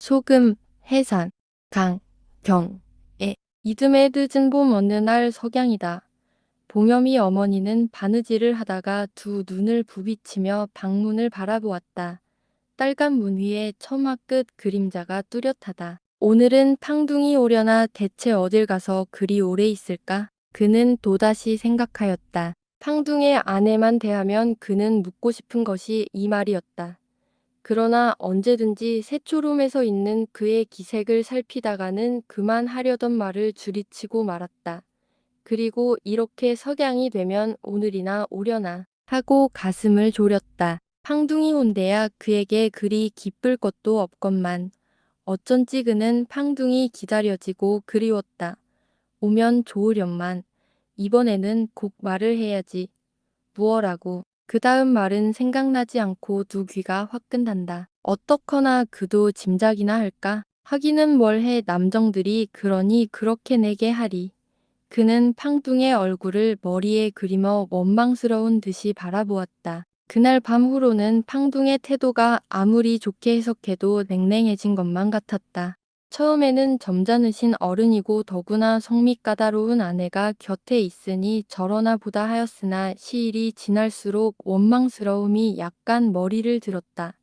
소금, 해산, 강, 경, 애. 이듬해 늦은 봄 어느 날 석양이다. 봉염이 어머니는 바느질을 하다가 두 눈을 부비치며 방문을 바라보았다. 빨간 문 위에 처마 끝 그림자가 뚜렷하다. 오늘은 팡둥이 오려나 대체 어딜 가서 그리 오래 있을까? 그는 또다시 생각하였다. 팡둥의 아내만 대하면 그는 묻고 싶은 것이 이 말이었다. 그러나 언제든지 새초롬에서 있는 그의 기색을 살피다가는 그만하려던 말을 줄이치고 말았다. 그리고 이렇게 석양이 되면 오늘이나 오려나 하고 가슴을 졸였다. 팡둥이 온대야 그에게 그리 기쁠 것도 없건만 어쩐지 그는 팡둥이 기다려지고 그리웠다. 오면 좋으련만 이번에는 꼭 말을 해야지. 무어라고. 그 다음 말은 생각나지 않고 두 귀가 화끈한다. 어떻거나 그도 짐작이나 할까? 하기는 뭘 해 남정들이 그러니 그렇게 내게 하리. 그는 팡둥의 얼굴을 머리에 그리며 원망스러운 듯이 바라보았다. 그날 밤 후로는 팡둥의 태도가 아무리 좋게 해석해도 냉랭해진 것만 같았다. 처음에는 점잖으신 어른이고 더구나 성미 까다로운 아내가 곁에 있으니 저러나 보다 하였으나 시일이 지날수록 원망스러움이 약간 머리를 들었다.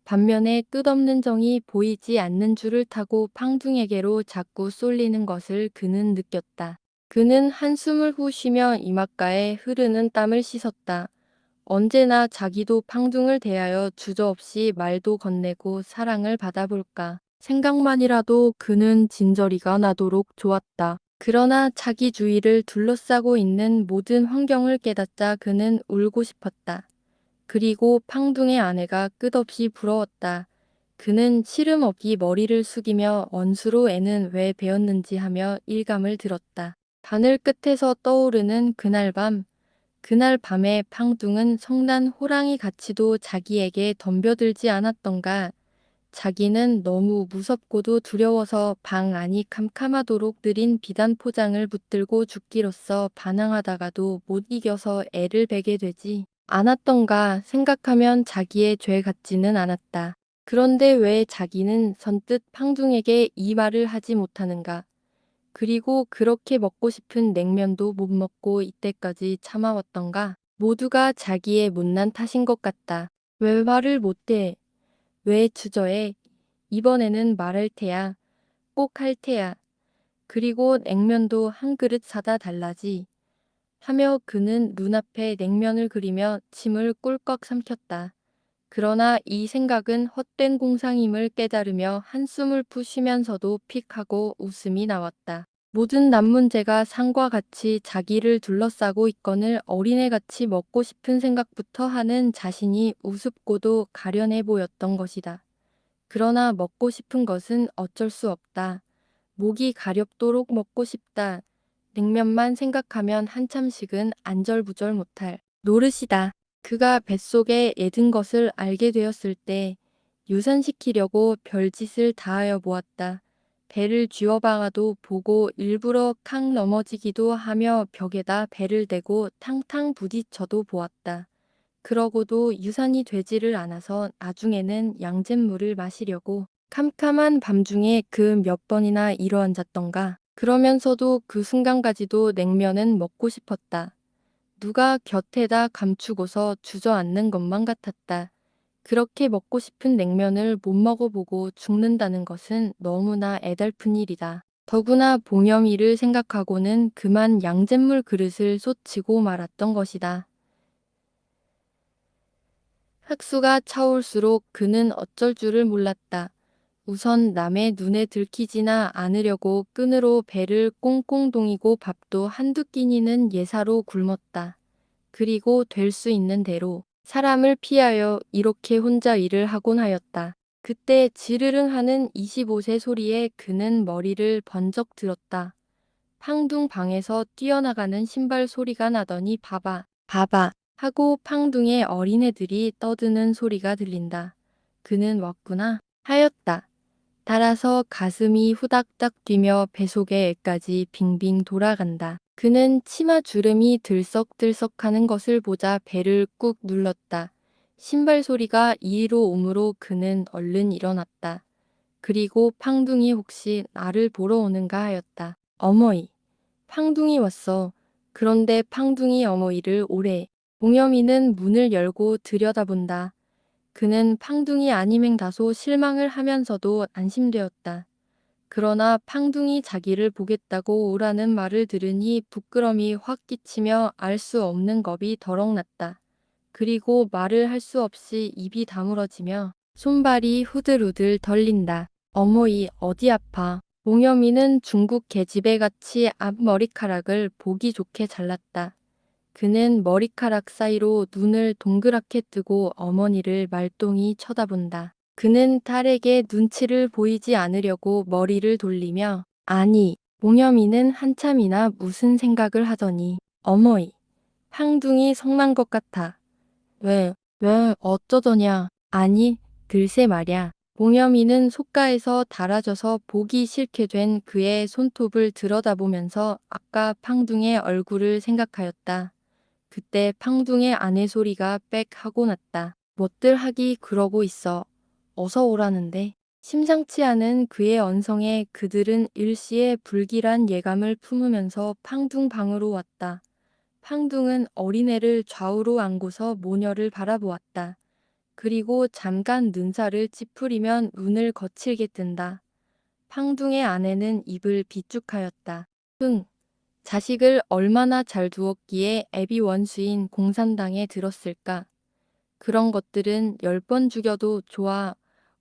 반면에 끝없는 정이 보이지 않는 줄을 타고 팡둥에게로 자꾸 쏠리는 것을 그는 느꼈다. 그는 한숨을 후 쉬며 이맛가에 흐르는 땀을 씻었다. 언제나 자기도 팡둥을 대하여 주저없이 말도 건네고 사랑을 받아볼까. 생각만이라도 그는 진저리가 나도록 좋았다. 그러나 자기 주위를 둘러싸고 있는 모든 환경을 깨닫자 그는 울고 싶었다. 그리고 팡둥의 아내가 끝없이 부러웠다. 그는 시름 없이 머리를 숙이며 원수로 애는 왜 배웠는지 하며 일감을 들었다. 바늘 끝에서 떠오르는 그날 밤에 팡둥은 성난 호랑이 같이도 자기에게 덤벼들지 않았던가. 자기는 너무 무섭고도 두려워서 방 안이 캄캄하도록 느린 비단 포장을 붙들고 죽기로써 반항하다가도 못 이겨서 애를 베게 되지 않았던가 생각하면 자기의 죄 같지는 않았다. 그런데 왜 자기는 선뜻 팡둥에게 이 말을 하지 못하는가? 그리고 그렇게 먹고 싶은 냉면도 못 먹고 이때까지 참아왔던가? 모두가 자기의 못난 탓인 것 같다. 왜 말을 못해? 왜 주저해? 이번에는 말할 테야. 꼭 할 테야. 그리고 냉면도 한 그릇 사다 달라지. 하며 그는 눈앞에 냉면을 그리며 침을 꿀꺽 삼켰다. 그러나 이 생각은 헛된 공상임을 깨달으며 한숨을 푸시면서도 픽 하고 웃음이 나왔다. 모든 남문제가 상과 같이 자기를 둘러싸고 있거늘 어린애같이 먹고 싶은 생각부터 하는 자신이 우습고도 가련해 보였던 것이다. 그러나 먹고 싶은 것은 어쩔 수 없다. 목이 가렵도록 먹고 싶다. 냉면만 생각하면 한참씩은 안절부절 못할 노릇이다. 그가 뱃속에 애든 것을 알게 되었을 때 유산시키려고 별짓을 다하여 보았다. 배를 쥐어박아도 보고 일부러 칵 넘어지기도 하며 벽에다 배를 대고 탕탕 부딪혀도 보았다. 그러고도 유산이 되지를 않아서 나중에는 양잿물을 마시려고 캄캄한 밤중에 그 몇 번이나 일어앉았던가. 그러면서도 그 순간까지도 냉면은 먹고 싶었다. 누가 곁에다 감추고서 주저앉는 것만 같았다. 그렇게 먹고 싶은 냉면을 못 먹어보고 죽는다는 것은 너무나 애달픈 일이다. 더구나 봉염이를 생각하고는 그만 양잿물 그릇을 쏟치고 말았던 것이다. 학수가 차올수록 그는 어쩔 줄을 몰랐다. 우선 남의 눈에 들키지나 않으려고 끈으로 배를 꽁꽁 동이고 밥도 한두 끼니는 예사로 굶었다. 그리고 될 수 있는 대로 사람을 피하여 이렇게 혼자 일을 하곤 하였다. 그때 지르릉 하는 25세 소리에 그는 머리를 번쩍 들었다. 팡둥 방에서 뛰어나가는 신발 소리가 나더니 봐봐, 봐봐 하고 팡둥의 어린애들이 떠드는 소리가 들린다. 그는 왔구나 하였다. 따라서 가슴이 후닥닥 뛰며 뱃속의 애까지 빙빙 돌아간다. 그는 치마 주름이 들썩들썩하는 것을 보자 배를 꾹 눌렀다. 신발 소리가 이리로 오므로 그는 얼른 일어났다. 그리고 팡둥이 혹시 나를 보러 오는가 하였다. 어머이, 팡둥이 왔어. 그런데 팡둥이 어머이를 오래. 봉여미는 문을 열고 들여다본다. 그는 팡둥이 아님행 다소 실망을 하면서도 안심되었다. 그러나 팡둥이 자기를 보겠다고 오라는 말을 들으니 부끄럼이 확 끼치며 알 수 없는 겁이 더럭 났다. 그리고 말을 할 수 없이 입이 다물어지며 손발이 후들후들 떨린다. 어머이 어디 아파? 몽여미는 중국 계집애같이 앞머리카락을 보기 좋게 잘랐다. 그는 머리카락 사이로 눈을 동그랗게 뜨고 어머니를 말똥이 쳐다본다. 그는 딸에게 눈치를 보이지 않으려고 머리를 돌리며 아니, 몽여미는 한참이나 무슨 생각을 하더니 어머이, 팡둥이 성난 것 같아. 왜, 어쩌더냐. 아니, 글쎄 말야. 봉여미는 속가에서 달아져서 보기 싫게 된 그의 손톱을 들여다보면서 아까 팡둥의 얼굴을 생각하였다. 그때 팡둥의 아내 소리가 빽 하고 났다. 뭣들 하기 그러고 있어. 어서 오라는데. 심상치 않은 그의 언성에 그들은 일시에 불길한 예감을 품으면서 팡둥 방으로 왔다. 팡둥은 어린애를 좌우로 안고서 모녀를 바라보았다. 그리고 잠깐 눈살을 찌푸리면 눈을 거칠게 뜬다. 팡둥의 아내는 입을 비축하였다. 자식을 얼마나 잘 두었기에 애비 원수인 공산당에 들었을까? 그런 것들은 10번 죽여도 좋아.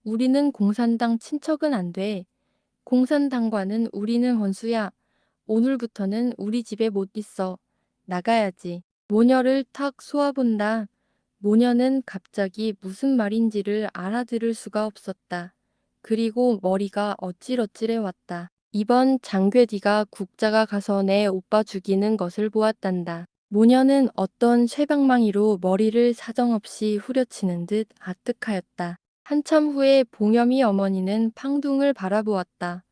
우리는 공산당 친척은 안 돼. 공산당과는 우리는 원수야. 오늘부터는 우리 집에 못 있어. 나가야지. 모녀를 탁 쏘아본다. 모녀는 갑자기 무슨 말인지를 알아들을 수가 없었다. 그리고 머리가 어찔어찔해 왔다. 이번 장괴디가 국자가 가서 내 오빠 죽이는 것을 보았단다. 모녀는 어떤 쇠방망이로 머리를 사정없이 후려치는 듯 아뜩하였다. 한참 후에 봉여미 어머니는 팡둥을 바라보았다.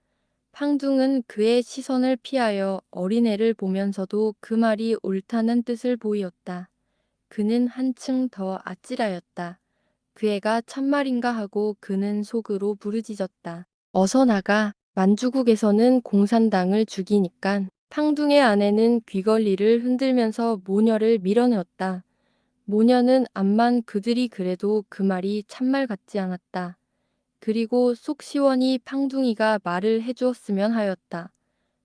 팡둥은 그의 시선을 피하여 어린애를 보면서도 그 말이 옳다는 뜻을 보이었다. 그는 한층 더 아찔하였다. 그 애가 참말인가 하고 그는 속으로 부르짖었다. 어서 나가. 만주국에서는 공산당을 죽이니깐. 팡둥의 아내는 귀걸이를 흔들면서 모녀를 밀어내었다. 모녀는 암만 그들이 그래도 그 말이 참말 같지 않았다. 그리고 속 시원히 팡둥이가 말을 해주었으면 하였다.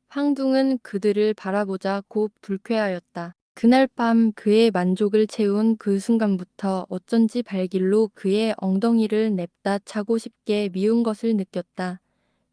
팡둥은 그들을 바라보자 곧 불쾌하였다. 그날 밤 그의 만족을 채운 그 순간부터 어쩐지 발길로 그의 엉덩이를 냅다 차고 싶게 미운 것을 느꼈다.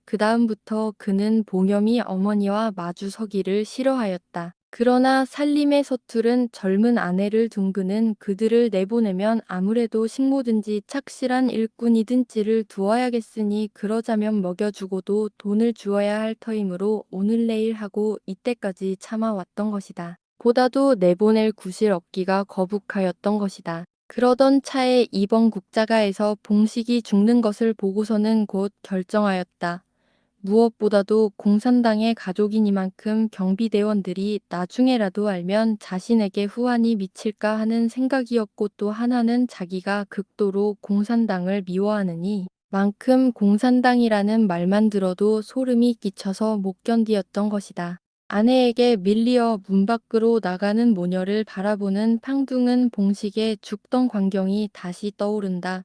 그 다음부터 그는 봉여미 어머니와 마주 서기를 싫어하였다. 그러나 살림에 서투른 젊은 아내를 둔 그는 그들을 내보내면 아무래도 식모든지 착실한 일꾼이든지를 두어야겠으니 그러자면 먹여주고도 돈을 주어야 할 터이므로 오늘 내일 하고 이때까지 참아왔던 것이다. 보다도 내보낼 구실 얻기가 거북하였던 것이다. 그러던 차에 이번 국자가에서 봉식이 죽는 것을 보고서는 곧 결정하였다. 무엇보다도 공산당의 가족이니만큼 경비대원들이 나중에라도 알면 자신에게 후환이 미칠까 하는 생각이었고 또 하나는 자기가 극도로 공산당을 미워하느니 만큼 공산당이라는 말만 들어도 소름이 끼쳐서 못 견디었던 것이다. 아내에게 밀리어 문 밖으로 나가는 모녀를 바라보는 팡둥은 봉식의 죽던 광경이 다시 떠오른다.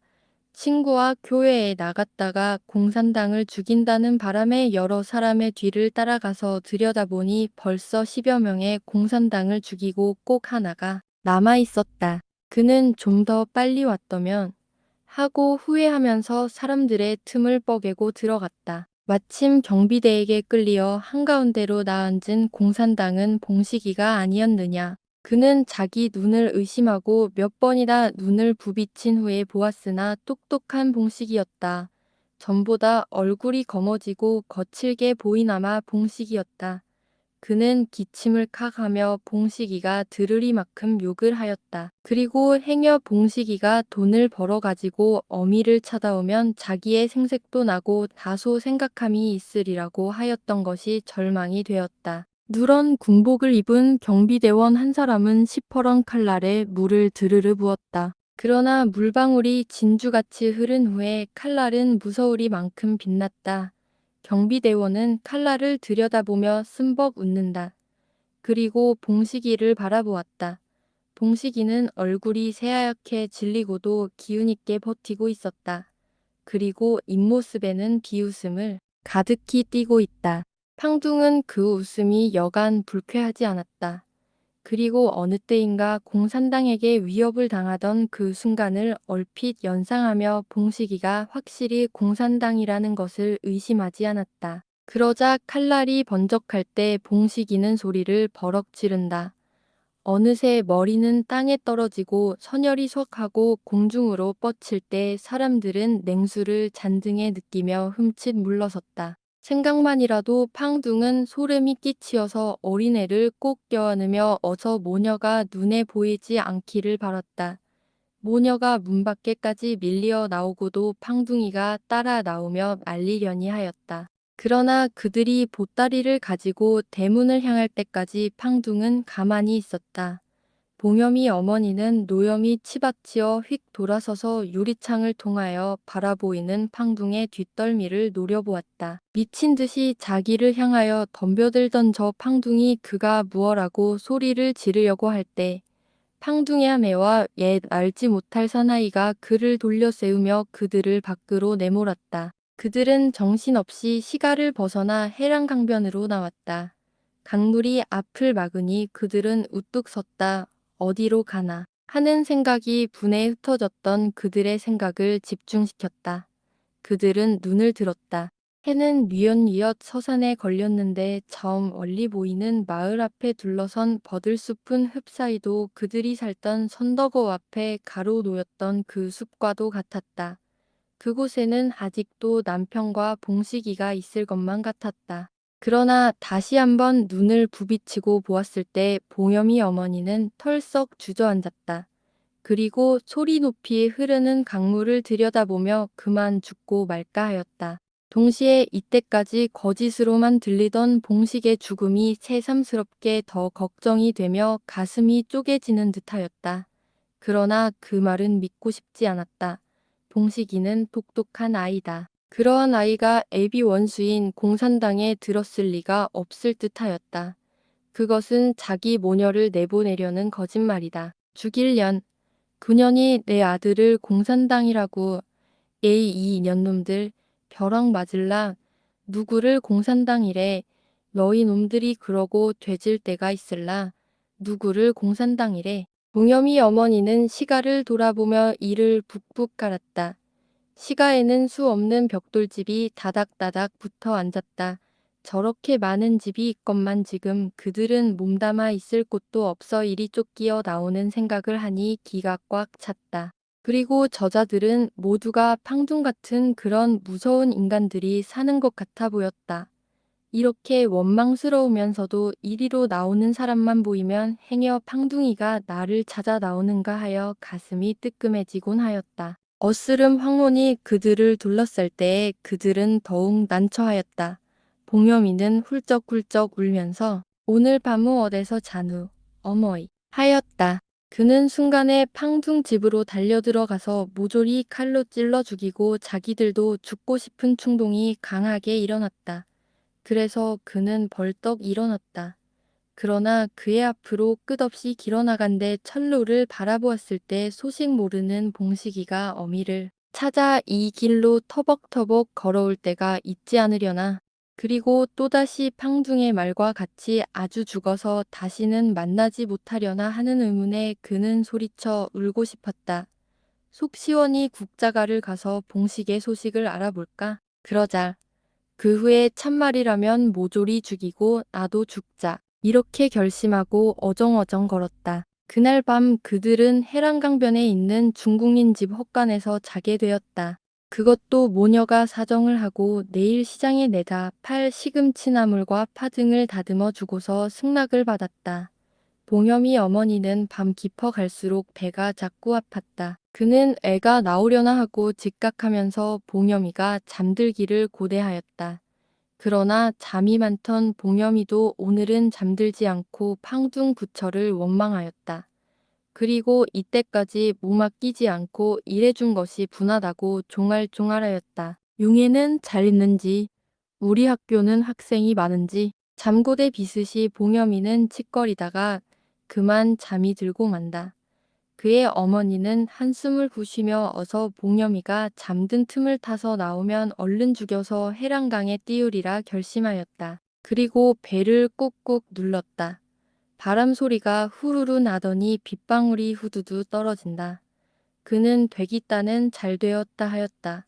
친구와 교회에 나갔다가 공산당을 죽인다는 바람에 여러 사람의 뒤를 따라가서 들여다보니 벌써 10여 명의 공산당을 죽이고 꼭 하나가 남아 있었다. 그는 좀 더 빨리 왔더면 하고 후회하면서 사람들의 틈을 뻐개고 들어갔다. 마침 경비대에게 끌리어 한가운데로 나앉은 공산당은 봉식이가 아니었느냐. 그는 자기 눈을 의심하고 몇 번이나 눈을 부비친 후에 보았으나 똑똑한 봉식이었다. 전보다 얼굴이 검어지고 거칠게 보이나마 봉식이었다. 그는 기침을 칵 하며 봉식이가 들으리만큼 욕을 하였다. 그리고 행여 봉식이가 돈을 벌어가지고 어미를 찾아오면 자기의 생색도 나고 다소 생각함이 있으리라고 하였던 것이 절망이 되었다. 누런 군복을 입은 경비대원 한 사람은 시퍼런 칼날에 물을 드르르 부었다. 그러나 물방울이 진주같이 흐른 후에 칼날은 무서우리만큼 빛났다. 경비대원은 칼날을 들여다보며 씀벅 웃는다. 그리고 봉식이를 바라보았다. 봉식이는 얼굴이 새하얗게 질리고도 기운있게 버티고 있었다. 그리고 입모습에는 비웃음을 가득히 띠고 있다. 팡둥은 그 웃음이 여간 불쾌하지 않았다. 그리고 어느 때인가 공산당에게 위협을 당하던 그 순간을 얼핏 연상하며 봉식이가 확실히 공산당이라는 것을 의심하지 않았다. 그러자 칼날이 번쩍할 때 봉식이는 소리를 버럭 지른다. 어느새 머리는 땅에 떨어지고 선혈이 솟하고 공중으로 뻗칠 때 사람들은 냉수를 잔등에 느끼며 흠칫 물러섰다. 생각만이라도 팡둥은 소름이 끼치어서 어린애를 꼭 껴안으며 어서 모녀가 눈에 보이지 않기를 바랐다. 모녀가 문 밖에까지 밀리어 나오고도 팡둥이가 따라 나오며 말리려니 하였다. 그러나 그들이 보따리를 가지고 대문을 향할 때까지 팡둥은 가만히 있었다. 봉염이 어머니는 노염이 치받치어 휙 돌아서서 유리창을 통하여 바라보이는 팡둥의 뒷덜미를 노려보았다. 미친 듯이 자기를 향하여 덤벼들던 저 팡둥이 그가 무엇라고 소리를 지르려고 할 때 팡둥의 아내와 옛 알지 못할 사나이가 그를 돌려 세우며 그들을 밖으로 내몰았다. 그들은 정신없이 시가를 벗어나 해랑강변으로 나왔다. 강물이 앞을 막으니 그들은 우뚝 섰다. 어디로 가나 하는 생각이 분에 흩어졌던 그들의 생각을 집중시켰다. 그들은 눈을 들었다. 해는 뉘엿뉘엿 서산에 걸렸는데 저 멀리 보이는 마을 앞에 둘러선 버들숲은 흡사히도 그들이 살던 선덕어 앞에 가로 놓였던 그 숲과도 같았다. 그곳에는 아직도 남편과 봉식이가 있을 것만 같았다. 그러나 다시 한번 눈을 부비치고 보았을 때 봉염이 어머니는 털썩 주저앉았다. 그리고 소리 높이 흐르는 강물을 들여다보며 그만 죽고 말까 하였다. 동시에 이때까지 거짓으로만 들리던 봉식의 죽음이 새삼스럽게 더 걱정이 되며 가슴이 쪼개지는 듯하였다. 그러나 그 말은 믿고 싶지 않았다. 봉식이는 똑똑한 아이다. 그러한 아이가 애비 원수인 공산당에 들었을 리가 없을 듯하였다. 그것은 자기 모녀를 내보내려는 거짓말이다. 죽일년. 그년이 내 아들을 공산당이라고. 에이 이 년놈들 벼락 맞을라. 누구를 공산당이래. 너희 놈들이 그러고 되질 때가 있을라. 누구를 공산당이래. 봉염이 어머니는 시가를 돌아보며 이를 북북 깔았다. 시가에는 수 없는 벽돌집이 다닥다닥 붙어 앉았다. 저렇게 많은 집이 있건만 지금 그들은 몸담아 있을 곳도 없어 이리 쫓기어 나오는 생각을 하니 기가 꽉 찼다. 그리고 저자들은 모두가 팡둥 같은 그런 무서운 인간들이 사는 것 같아 보였다. 이렇게 원망스러우면서도 이리로 나오는 사람만 보이면 행여 팡둥이가 나를 찾아 나오는가 하여 가슴이 뜨끔해지곤 하였다. 어스름 황혼이 그들을 둘러쌀 때에 그들은 더욱 난처하였다. 봉여미는 훌쩍훌쩍 울면서 오늘 밤은 어디서 자누 어머이 하였다. 그는 순간에 팡둥 집으로 달려들어가서 모조리 칼로 찔러 죽이고 자기들도 죽고 싶은 충동이 강하게 일어났다. 그래서 그는 벌떡 일어났다. 그러나 그의 앞으로 끝없이 길어나간데 철로를 바라보았을 때 소식 모르는 봉식이가 어미를 찾아 이 길로 터벅터벅 걸어올 때가 있지 않으려나. 그리고 또다시 팡둥의 말과 같이 아주 죽어서 다시는 만나지 못하려나 하는 의문에 그는 소리쳐 울고 싶었다. 속 시원히 국자가를 가서 봉식의 소식을 알아볼까? 그러자 그 후에 참말이라면 모조리 죽이고 나도 죽자. 이렇게 결심하고 어정어정 걸었다. 그날 밤 그들은 해랑강변에 있는 중국인 집 헛간에서 자게 되었다. 그것도 모녀가 사정을 하고 내일 시장에 내다 팔 시금치나물과 파 등을 다듬어 주고서 승낙을 받았다. 봉염이 어머니는 밤 깊어 갈수록 배가 자꾸 아팠다. 그는 애가 나오려나 하고 직각하면서 봉염이가 잠들기를 고대하였다. 그러나 잠이 많던 봉염이도 오늘은 잠들지 않고 팡둥 부처를 원망하였다. 그리고 이때까지 몸 아끼지 않고 일해준 것이 분하다고 종알종알하였다. 용혜는 잘 있는지, 우리 학교는 학생이 많은지, 잠고대 비슷이 봉여미는 칫거리다가 그만 잠이 들고 만다. 그의 어머니는 한숨을 부쉬며 어서 봉여미가 잠든 틈을 타서 나오면 얼른 죽여서 해랑강에 띄우리라 결심하였다. 그리고 배를 꾹꾹 눌렀다. 바람 소리가 후루루 나더니 빗방울이 후두두 떨어진다. 그는 되깃다는 잘 되었다 하였다.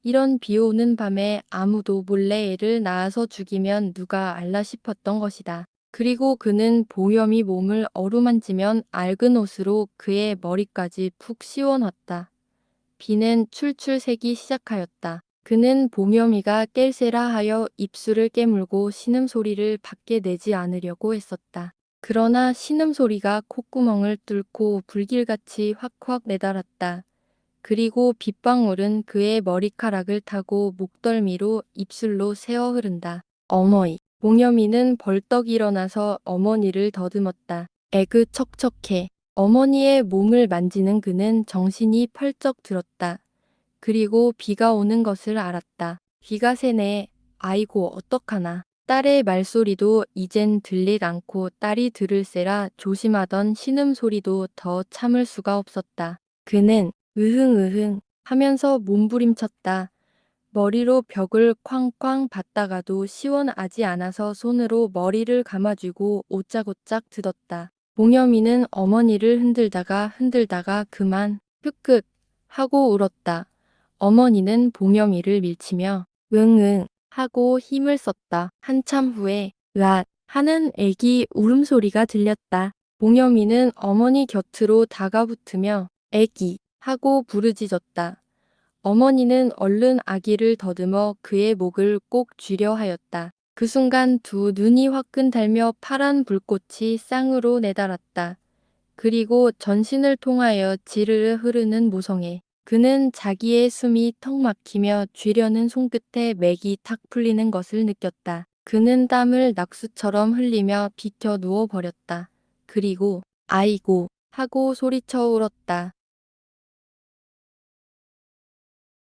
이런 비 오는 밤에 아무도 몰래 애를 낳아서 죽이면 누가 알라 싶었던 것이다. 그리고 그는 보염이 몸을 어루만지면 맑은 옷으로 그의 머리까지 푹 씌워놨다. 비는 출출 새기 시작하였다. 그는 보겸이가 깰세라 하여 입술을 깨물고 신음소리를 밖에 내지 않으려고 했었다. 그러나 신음소리가 콧구멍을 뚫고 불길같이 확확 내달았다. 그리고 빗방울은 그의 머리카락을 타고 목덜미로 입술로 새어 흐른다. 어머이. 봉여미는 벌떡 일어나서 어머니를 더듬었다. 에그 척척해. 어머니의 몸을 만지는 그는 정신이 펄쩍 들었다. 그리고 비가 오는 것을 알았다. 비가 새네. 아이고 어떡하나. 딸의 말소리도 이젠 들릿 않고 딸이 들을세라 조심하던 신음소리도 더 참을 수가 없었다. 그는 으흥으흥 하면서 몸부림쳤다. 머리로 벽을 쾅쾅 받다가도 시원하지 않아서 손으로 머리를 감아쥐고 오짝오짝 드었다. 봉여미는 어머니를 흔들다가 그만 흑흑 하고 울었다. 어머니는 봉여미를 밀치며 응응 하고 힘을 썼다. 한참 후에 으앗 하는 애기 울음소리가 들렸다. 봉여미는 어머니 곁으로 다가붙으며 애기 하고 부르짖었다. 어머니는 얼른 아기를 더듬어 그의 목을 꼭 쥐려 하였다. 그 순간 두 눈이 화끈 달며 파란 불꽃이 쌍으로 내달았다. 그리고 전신을 통하여 지르르 흐르는 모성애. 그는 자기의 숨이 턱 막히며 쥐려는 손끝에 맥이 탁 풀리는 것을 느꼈다. 그는 땀을 낙수처럼 흘리며 비켜 누워버렸다. 그리고 아이고 하고 소리쳐 울었다.